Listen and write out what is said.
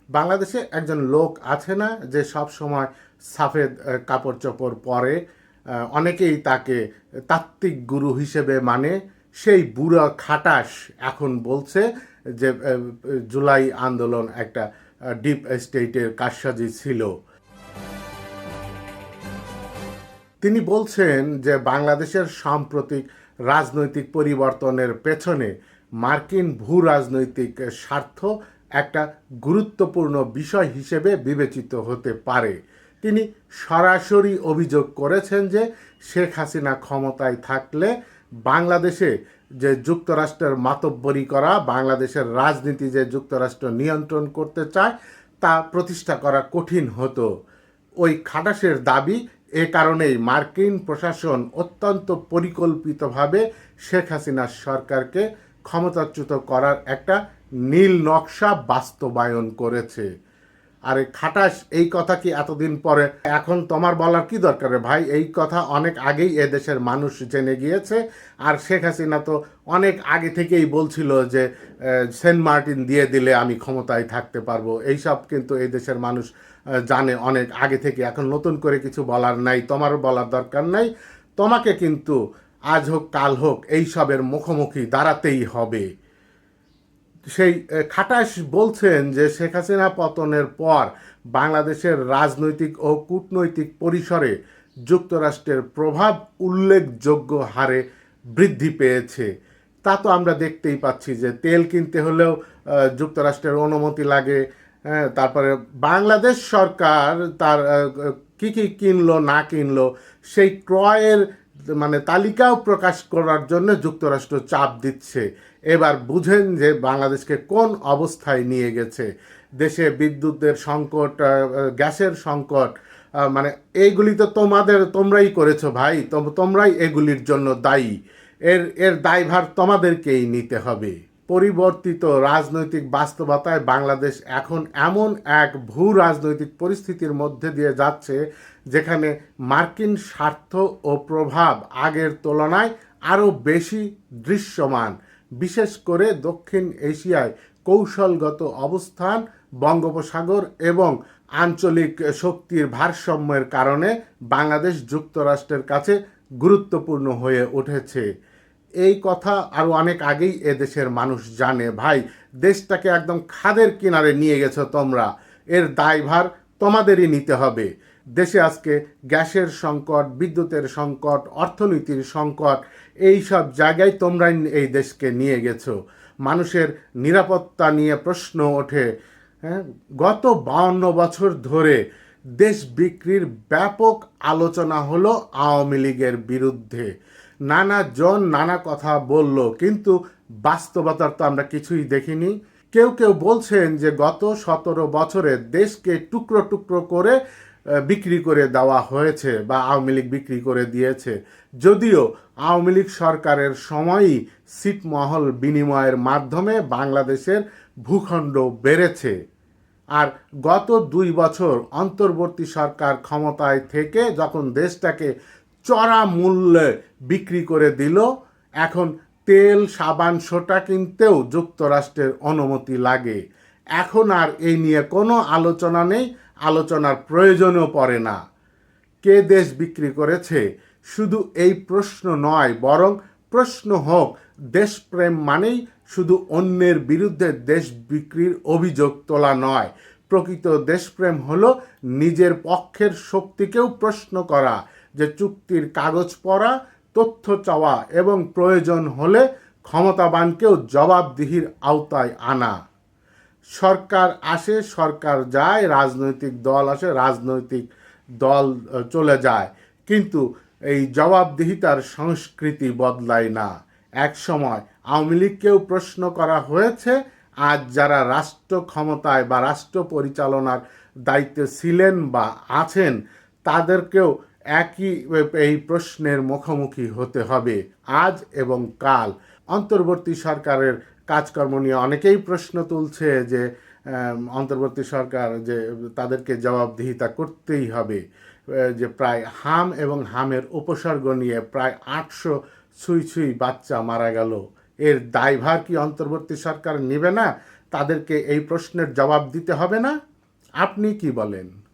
বাংলাদেশে একজন লোক আছে না যে সব সময় সাফেদ কাপড় চোপড় পরে, অনেকেই তাকে তাত্ত্বিক গুরু হিসেবে মানে, সেই বুড়া খাটাস এখন বলছে যে জুলাই আন্দোলন একটা ডিপ স্টেটের কারসাজি ছিল। তিনি বলছেন যে বাংলাদেশের সাম্প্রতিক রাজনৈতিক পরিবর্তনের পেছনে মার্কিন ভূ রাজনৈতিক স্বার্থ একটা গুরুত্বপূর্ণ বিষয় হিসেবে বিবেচিত হতে পারে। তিনি সরাসরি অভিযোগ করেছেন যে শেখ হাসিনা ক্ষমতায় থাকলে বাংলাদেশে যে যুক্তরাষ্ট্রের মাতব্বরি করা, বাংলাদেশের রাজনীতি যে যুক্তরাষ্ট্র নিয়ন্ত্রণ করতে চায় তা প্রতিষ্ঠা করা কঠিন হতো। ওই খাটাসের দাবি, এ কারণেই মার্কিন প্রশাসন অত্যন্ত পরিকল্পিতভাবে শেখ হাসিনার সরকারকে ক্ষমতাচ্যুত করার একটা নীল নকশা বাস্তবায়ন করেছে। আরে খাটাস, এই কথা কি এতদিন পরে এখন তোমার বলার কি দরকার রে ভাই? এই কথা অনেক আগেই এদেশের মানুষ জেনে গিয়েছে। আর শেখ হাসিনা তো অনেক আগে থেকেই বলছিল যে সেন্ট মার্টিন দিয়ে দিলে আমি ক্ষমতায় থাকতে পারবো। এইসব কিন্তু এই দেশের মানুষ জানে অনেক আগে থেকে। এখন নতুন করে কিছু বলার নাই, তোমারও বলার দরকার নাই। তোমাকে কিন্তু আজ হোক কাল হোক এইসবের মুখোমুখি দাঁড়াতেই হবে। সেই খাটাস বলছেন যে শেখ হাসিনা পতনের পর বাংলাদেশের রাজনৈতিক ও কূটনৈতিক পরিসরে যুক্তরাষ্ট্রের প্রভাব উল্লেখযোগ্য হারে বৃদ্ধি পেয়েছে। তা তো আমরা দেখতেই পাচ্ছি যে তেল কিনতে হলেও যুক্তরাষ্ট্রের অনুমতি লাগে। তারপরে বাংলাদেশ সরকার তার কি কি কিনলো না কিনলো সেই ক্রয়ের মানে তালিকাও প্রকাশ করার জন্য যুক্তরাষ্ট্র চাপ দিচ্ছে। এবার বুঝেন যে বাংলাদেশকে কোন অবস্থায় নিয়ে গেছে। দেশে বিদ্যুতের সংকট, গ্যাসের সংকট, মানে এইগুলি তো তোমরাই করেছো ভাই, তোমরাই এগুলির জন্য দায়ী। এর এর দায়ভার তোমাদেরকেই নিতে হবে। পরিবর্তিত রাজনৈতিক বাস্তবতায় বাংলাদেশ এখন এমন এক ভূ রাজনৈতিক পরিস্থিতির মধ্যে দিয়ে যাচ্ছে যেখানে মার্কিন স্বার্থ ও প্রভাব আগের তুলনায় আরও বেশি দৃশ্যমান। বিশেষ করে দক্ষিণ এশিয়ায় কৌশলগত অবস্থান, বঙ্গোপসাগর এবং আঞ্চলিক শক্তির ভারসাম্যের কারণে বাংলাদেশ যুক্তরাষ্ট্রের কাছে গুরুত্বপূর্ণ হয়ে উঠেছে। এই কথা আরও অনেক আগেই এদেশের মানুষ জানে ভাই। দেশটাকে একদম খাদের কিনারে নিয়ে গেছো তোমরা, এর দায়ভার তোমাদেরই নিতে হবে। দেশে আজকে গ্যাসের সংকট, বিদ্যুতের সংকট, অর্থনীতির সংকট, এই সব জায়গায় তোমরাই এই দেশকে নিয়ে গেছো। মানুষের নিরাপত্তা নিয়ে প্রশ্ন ওঠে। হ্যাঁ, গত 52 বছর ধরে দেশ বিক্রির ব্যাপক আলোচনা হলো আওয়ামী লীগের বিরুদ্ধে। নানা জন নানা কথা বলল, কিন্তু বাস্তবতার তো আমরা কিছুই দেখিনি। কেউ কেউ বলছেন যে গত 17 বছরে দেশকে টুকরো টুকরো করে বিক্রি করে দেওয়া হয়েছে বা আওয়ামী লীগ বিক্রি করে দিয়েছে। যদিও আওয়ামী লীগ সরকারের সময়ই ছিটমহল বিনিময়ের মাধ্যমে বাংলাদেশের ভূখণ্ড বেড়েছে। আর গত 2 বছর অন্তর্বর্তী সরকার ক্ষমতায় থেকে যখন দেশটাকে চড়া মূল্যে বিক্রি করে দিল, এখন তেল, সাবান, সোটা কিনতেও যুক্তরাষ্ট্রের অনুমতি লাগে। এখন আর এই নিয়ে কোনো আলোচনা নেই, আলোচনার প্রয়োজনও পড়ে না। কে দেশ বিক্রি করেছে শুধু এই প্রশ্ন নয়, বরং প্রশ্ন হোক দেশপ্রেম মানেই শুধু অন্যের বিরুদ্ধে দেশ বিক্রির অভিযোগ তোলা নয়। প্রকৃত দেশপ্রেম হলো নিজের পক্ষের শক্তিকেও প্রশ্ন করা, যে চুক্তির কাগজ পড়া, তথ্য চাওয়া এবং প্রয়োজন হলে ক্ষমতাবানকেও জবাবদিহির আওতায় আনা। সরকার আসে, সরকার যায়, রাজনৈতিক দল আসে, রাজনৈতিক দল চলে যায়, কিন্তু এই জবাবদিহিতার সংস্কৃতি বদলায় না। এক সময় আওয়ামী লীগকেও প্রশ্ন করা হয়েছে, আজ যারা রাষ্ট্র ক্ষমতায় বা রাষ্ট্র পরিচালনার দায়িত্বে ছিলেন বা আছেন তাদেরকেও একই এই প্রশ্নের মুখোমুখি হতে হবে আজ এবং কাল। অন্তর্বর্তী সরকারের কাজকর্ম নিয়ে অনেকেই প্রশ্ন তুলছে যে অন্তর্বর্তী সরকার যে তাদেরকে জবাবদিহিতা করতেই হবে। যে প্রায় হাম এবং হামের উপসর্গ নিয়ে প্রায় 800 ছুঁই ছুঁই বাচ্চা মারা গেল, এর দায়ভার কি অন্তর্বর্তী সরকার নেবে না? তাদেরকে এই প্রশ্নের জবাব দিতে হবে না? আপনি কি বলেন?